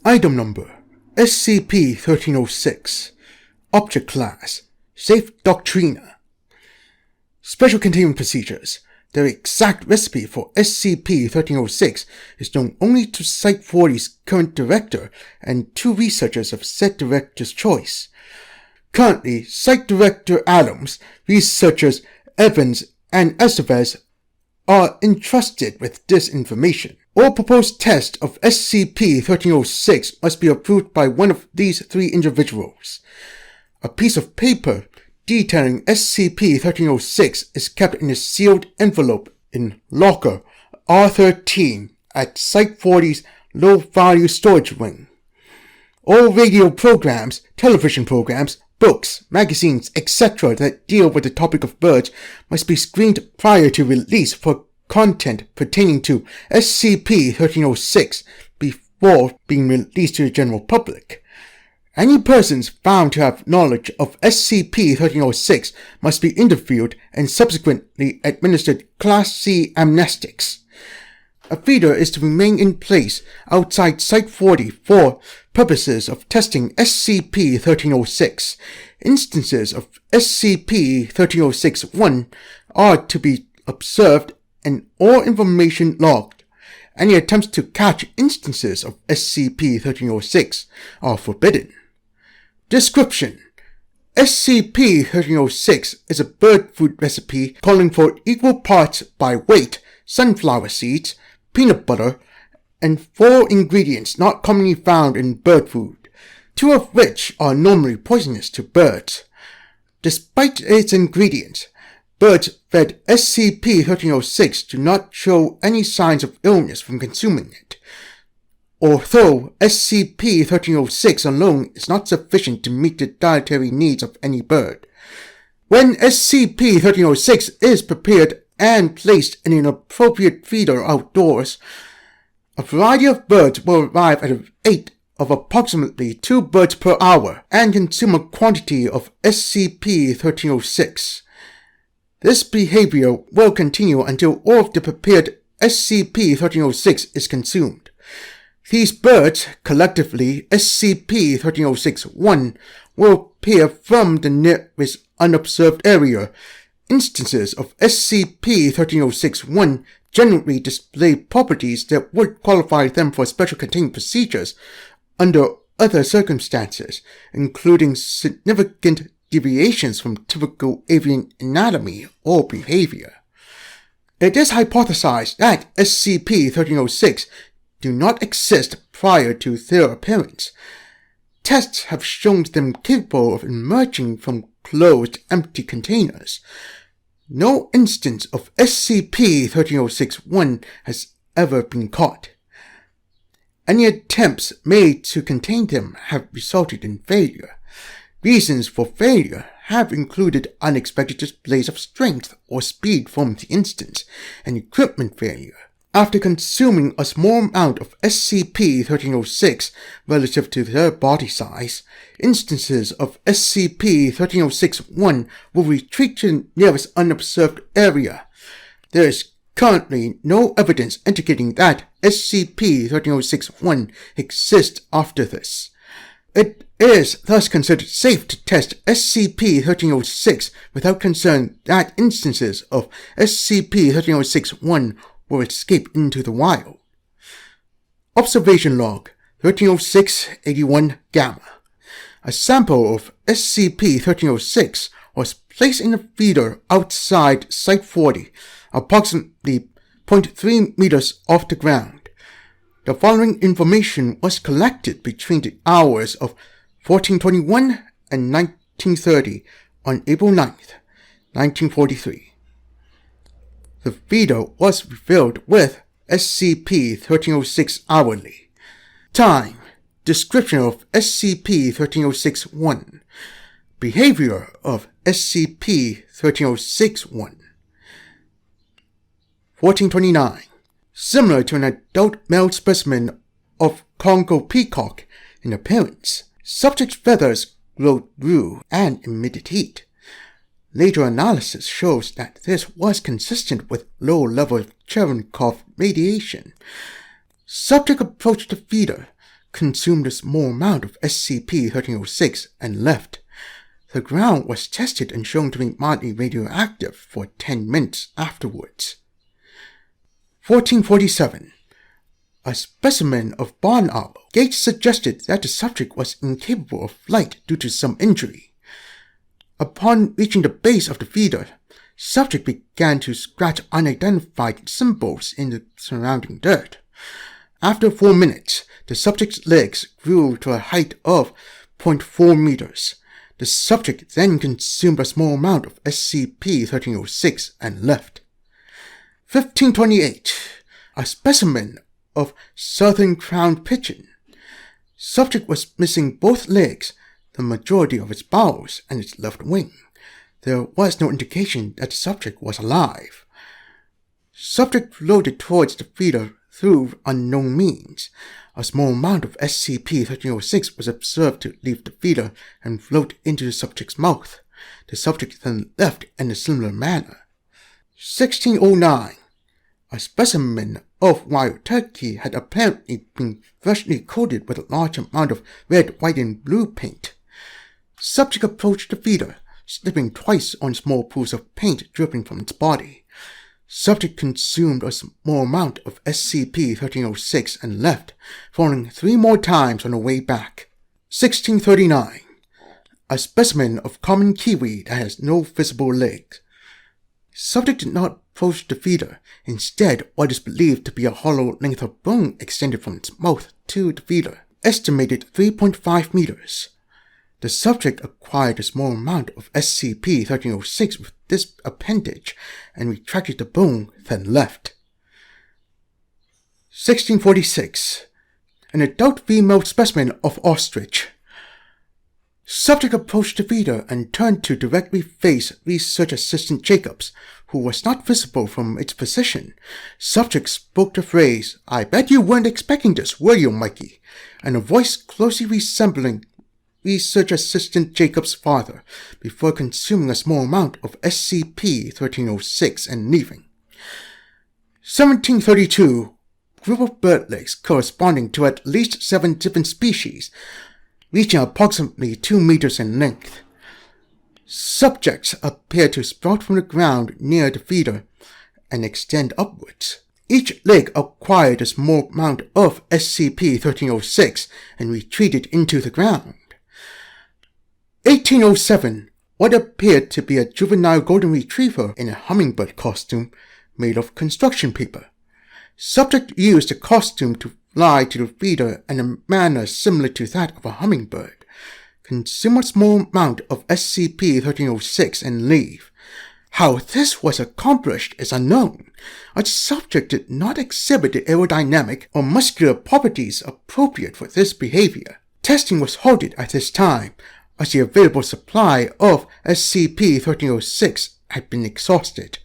Item Number SCP-1306 Object Class Safe Doctrina. Special Containment Procedures. The exact recipe for SCP-1306 is known only to Site-40's current director and 2 researchers of said director's choice. Currently, Site Director Adams, researchers Evans and Estevez are entrusted with this information. All proposed tests of SCP-1306 must be approved by one of these 3 individuals. A piece of paper detailing SCP-1306 is kept in a sealed envelope in Locker R13 at Site-40's low-value storage wing. All radio programs, television programs, books, magazines, etc. that deal with the topic of birds must be screened prior to release for content pertaining to SCP-1306 before being released to the general public. Any persons found to have knowledge of SCP-1306 must be interviewed and subsequently administered Class C amnestics. A feeder is to remain in place outside Site-40 for purposes of testing SCP-1306. Instances of SCP-1306-1 are to be observed and all information logged. Any attempts to catch instances of SCP-1306 are forbidden. Description: SCP-1306 is a bird food recipe calling for equal parts by weight sunflower seeds, peanut butter, and 4 ingredients not commonly found in bird food, 2 of which are normally poisonous to birds. Despite its ingredients, birds fed SCP-1306 do not show any signs of illness from consuming it. Although SCP-1306 alone is not sufficient to meet the dietary needs of any bird. When SCP-1306 is prepared and placed in an appropriate feeder outdoors, a variety of birds will arrive at a rate of approximately 2 birds per hour and consume a quantity of SCP-1306. This behavior will continue until all of the prepared SCP-1306 is consumed. These birds, collectively SCP-1306-1, will appear from the nearest unobserved area. Instances of SCP-1306-1 generally display properties that would qualify them for special containment procedures under other circumstances, including significant deviations from typical avian anatomy or behavior. It is hypothesized that SCP-1306 do not exist prior to their appearance. Tests have shown them capable of emerging from closed, empty containers. No instance of SCP-1306-1 has ever been caught. Any attempts made to contain them have resulted in failure. Reasons for failure have included unexpected displays of strength or speed from the instance and equipment failure. After consuming a small amount of SCP-1306 relative to their body size, instances of SCP-1306-1 will retreat to the nearest unobserved area. There is currently no evidence indicating that SCP-1306-1 exists after this. It is thus considered safe to test SCP-1306 without concern that instances of SCP-1306-1 will escape into the wild. Observation Log 1306-81 Gamma. A sample of SCP-1306 was placed in a feeder outside Site-40, approximately 0.3 meters off the ground. The following information was collected between the hours of 1421 and 1930 on April 9th, 1943. The feeder was refilled with SCP-1306 hourly. Time. Description of SCP-1306-1. Behavior of SCP-1306-1. 1429. Similar to an adult male specimen of Congo peacock in appearance, subject's feathers glowed blue and emitted heat. Later analysis shows that this was consistent with low levels of Cherenkov radiation. Subject approached the feeder, consumed a small amount of SCP-1306 and left. The ground was tested and shown to be mildly radioactive for 10 minutes afterwards. 1447. A specimen of barn owl. Gates suggested that the subject was incapable of flight due to some injury. Upon reaching the base of the feeder, subject began to scratch unidentified symbols in the surrounding dirt. After 4 minutes, the subject's legs grew to a height of 0.4 meters. The subject then consumed a small amount of SCP-1306 and left. 1528. A specimen of southern crowned pigeon. Subject was missing both legs, the majority of its bowels, and its left wing. There was no indication that the subject was alive. Subject floated towards the feeder through unknown means. A small amount of SCP-1306 was observed to leave the feeder and float into the subject's mouth. The subject then left in a similar manner. 1609. A specimen of wild turkey had apparently been freshly coated with a large amount of red, white, and blue paint. Subject approached the feeder, slipping twice on small pools of paint dripping from its body. Subject consumed a small amount of SCP-1306 and left, falling 3 more times on the way back. 1639. A specimen of common kiwi that has no visible legs. Subject did not approach the feeder. Instead, what is believed to be a hollow length of bone extended from its mouth to the feeder, estimated 3.5 meters. The subject acquired a small amount of SCP-1306 with this appendage and retracted the bone, then left. 1646. An adult female specimen of ostrich. Subject approached the feeder and turned to directly face Research Assistant Jacobs, who was not visible from its position. Subject spoke the phrase, "I bet you weren't expecting this, were you, Mikey?" and a voice closely resembling Research Assistant Jacob's father, before consuming a small amount of SCP-1306 and leaving. 1732. Group of bird legs corresponding to at least 7 different species, reaching approximately 2 meters in length. Subjects appear to sprout from the ground near the feeder and extend upwards. Each leg acquired a small amount of SCP-1306 and retreated into the ground. 1807. What appeared to be a juvenile golden retriever in a hummingbird costume made of construction paper. Subject used the costume to fly to the feeder in a manner similar to that of a hummingbird, consume a small amount of SCP-1306 and leave. How this was accomplished is unknown. A subject did not exhibit the aerodynamic or muscular properties appropriate for this behavior. Testing was halted at this time, as the available supply of SCP-1306 had been exhausted.